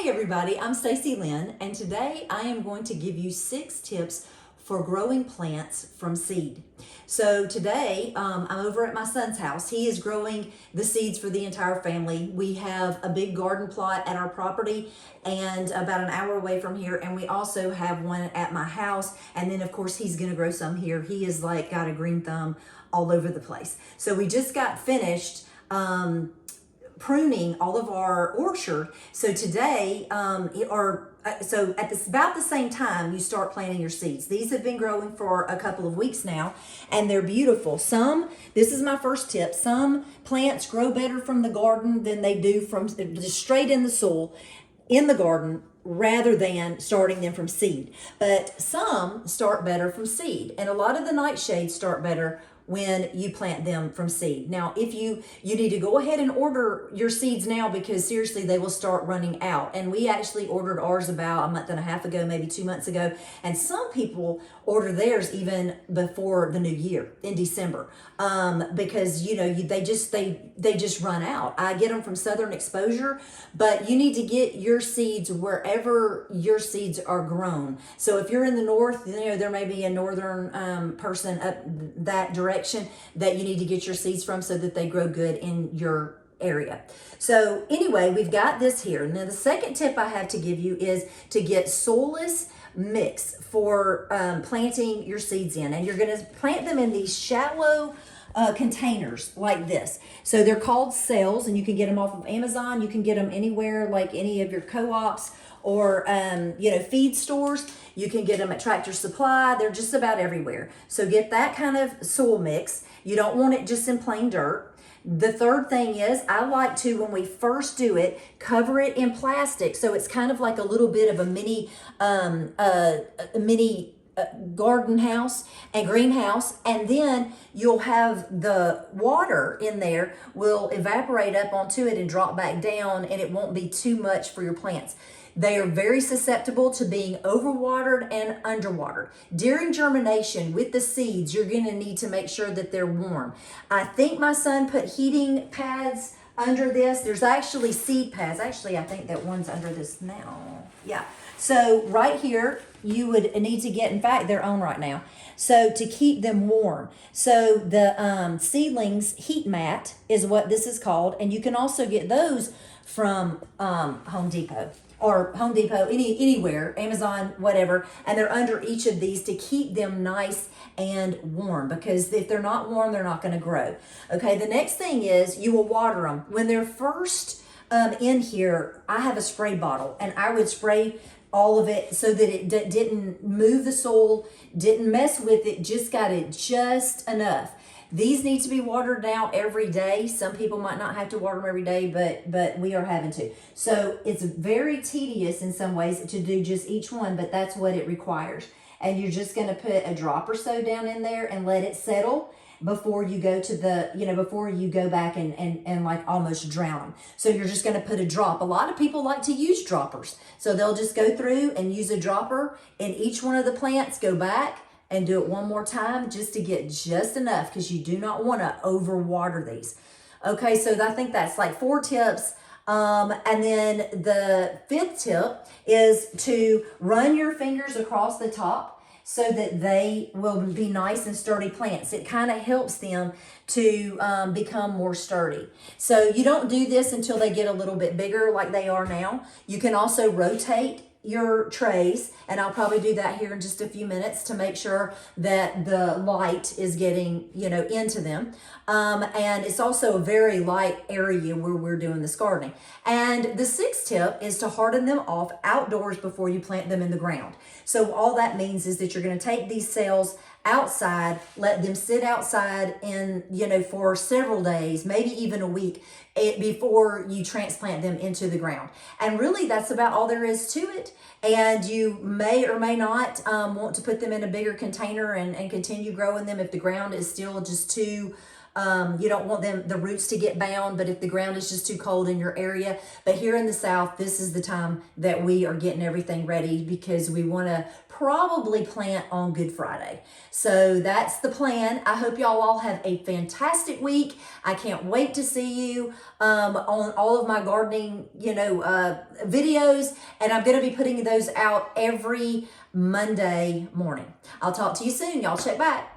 Hi everybody, I'm Stacy Lyn, and today I am going to give you 6 tips for growing plants from seed. So today I'm over at my son's house. He is growing the seeds for the entire family. We have a big garden plot at our property and about an hour away from here, and we also have one at my house, and then of course he's gonna grow some here. He is like got a green thumb all over the place. So we just got finished pruning all of our orchard. So today, so at about the same time you start planting your seeds. These have been growing for a couple of weeks now, and they're beautiful. This is my first tip, some plants grow better from the garden than they do from just straight in the soil in the garden, rather than starting them from seed. But some start better from seed, and a lot of the nightshades start better when you plant them from seed. Now, if you need to go ahead and order your seeds now, because seriously, they will start running out. And we actually ordered ours about a month and a half ago, maybe 2 months ago. And some people order theirs even before the new year in December, because they just run out. I get them from Southern Exposure, but you need to get your seeds wherever your seeds are grown. So if you're in the north, there may be a northern person up that direction that you need to get your seeds from so that they grow good in your area. So anyway, we've got this here. Now the second tip I have to give you is to get soilless mix for planting your seeds in, and you're going to plant them in these shallow containers like this. So they're called cells, and you can get them off of Amazon. You can get them anywhere, like any of your co-ops or feed stores. You can get them at Tractor Supply. They're just about everywhere. So get that kind of soil mix. You don't want it just in plain dirt. The third thing is, I like to, when we first do it, cover it in plastic, so it's kind of like a little bit of a mini garden house and greenhouse, and then you'll have the water in there will evaporate up onto it and drop back down, and it won't be too much for your plants. They are very susceptible to being overwatered and underwatered. During germination with the seeds, you're going to need to make sure that they're warm. I think my son put heating pads under this. There's actually seed pads. Actually, I think that one's under this now. Yeah. So right here, you would need to get, in fact, they're on right now. So to keep them warm. So the seedlings heat mat is what this is called. And you can also get those from Home Depot. Or Home Depot, anywhere, Amazon, whatever, and they're under each of these to keep them nice and warm, because if they're not warm, they're not going to grow. Okay, the next thing is you will water them. When they're first in here, I have a spray bottle, and I would spray all of it so that it didn't move the soil, didn't mess with it, just got it just enough. These need to be watered out every day. Some people might not have to water them every day, but we are having to. So it's very tedious in some ways to do just each one, but that's what it requires. And you're just going to put a drop or so down in there and let it settle before you go to the, before you go back and like almost drown them. So you're just going to put a drop. A lot of people like to use droppers. So they'll just go through and use a dropper in each one of the plants, go back, and do it one more time just to get just enough, because you do not want to overwater these. Okay, so I think that's like 4 tips. And then the 5th tip is to run your fingers across the top so that they will be nice and sturdy plants. It kind of helps them to become more sturdy. So you don't do this until they get a little bit bigger like they are now. You can also rotate your trays, and I'll probably do that here in just a few minutes to make sure that the light is getting into them, and it's also a very light area where we're doing this gardening. And the 6th tip is to harden them off outdoors before you plant them in the ground. So all that means is that you're going to take these cells outside, let them sit outside in for several days, maybe even a week, before you transplant them into the ground. And really that's about all there is to it. And you may or may not want to put them in a bigger container and continue growing them if the ground is still just too You don't want the roots to get bound, but if the ground is just too cold in your area. But here in the South, this is the time that we are getting everything ready because we want to probably plant on Good Friday. So that's the plan. I hope y'all all have a fantastic week. I can't wait to see you on all of my gardening, videos, and I'm going to be putting those out every Monday morning. I'll talk to you soon. Y'all check back.